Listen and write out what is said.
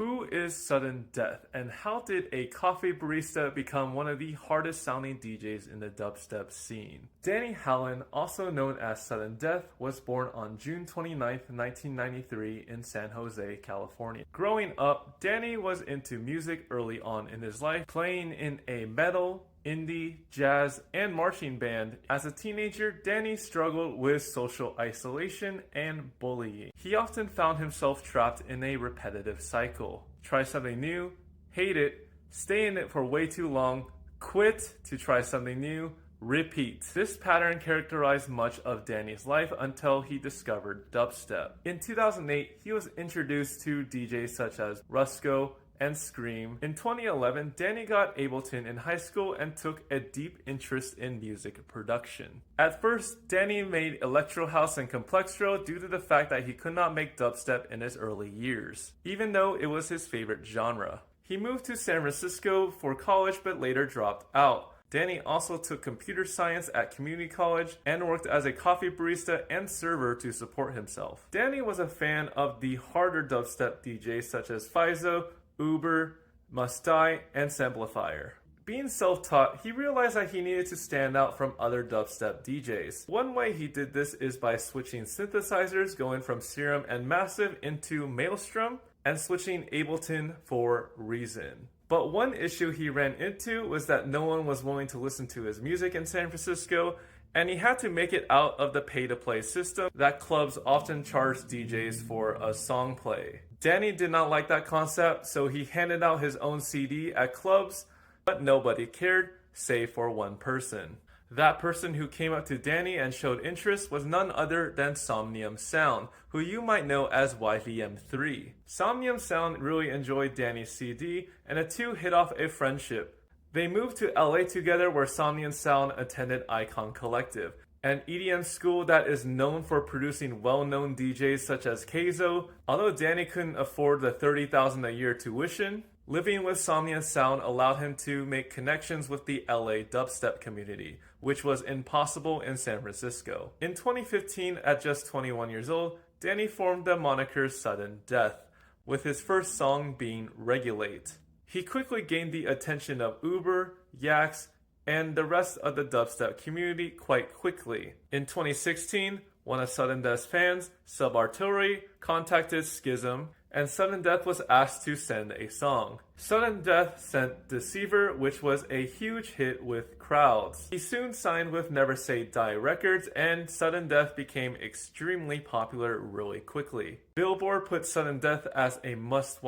Who is Sudden Death, and how did a coffee barista become one of the hardest sounding DJs in the dubstep scene? Danny Howland, also known as Sudden Death, was born on June 29, 1993 in San Jose, California. Growing up, Danny was into music early on in his life, playing in a metal, indie, jazz, and marching band. As a teenager, Danny struggled with social isolation and bullying. He often found himself trapped in a repetitive cycle. Try something new, hate it, stay in it for way too long, quit to try something new, repeat. This pattern characterized much of Danny's life until he discovered dubstep. In 2008, he was introduced to DJs such as Rusko and Scream. In 2011, Danny got Ableton in high school and took a deep interest in music production. At first, Danny made electro house and complextro due to the fact that he could not make dubstep in his early years, even though it was his favorite genre. He moved to San Francisco for college but later dropped out. Danny also took computer science at community college and worked as a coffee barista and server to support himself. Danny was a fan of the harder dubstep DJs such as Fizo, Uber, Mustai, and Samplifier. Being self-taught, he realized that he needed to stand out from other dubstep DJs. One way he did this is by switching synthesizers, going from Serum and Massive into Maelstrom, and switching Ableton for Reason. But one issue he ran into was that no one was willing to listen to his music in San Francisco, and he had to make it out of the pay-to-play system that clubs often charge DJs for a song play. Danny did not like that concept, so he handed out his own CD at clubs, but nobody cared, save for one person. That person who came up to Danny and showed interest was none other than Somnium Sound, who you might know as YVM3. Somnium Sound really enjoyed Danny's CD, and the two hit off a friendship. They moved to LA together, where Somnium Sound attended Icon Collective, an EDM school that is known for producing well-known DJs such as Keizo. Although Danny couldn't afford the $30,000 a year tuition, living with Somnium Sound allowed him to make connections with the LA dubstep community, which was impossible in San Francisco. In 2015, at just 21 years old, Danny formed the moniker Sudden Death, with his first song being Regulate. He quickly gained the attention of Uber, Yax, and the rest of the dubstep community quite quickly. In 2016, one of Sudden Death's fans, Subartillery, contacted Schism, and Sudden Death was asked to send a song. Sudden Death sent Deceiver, which was a huge hit with crowds. He soon signed with Never Say Die Records, and Sudden Death became extremely popular really quickly. Billboard put Sudden Death as a must-watch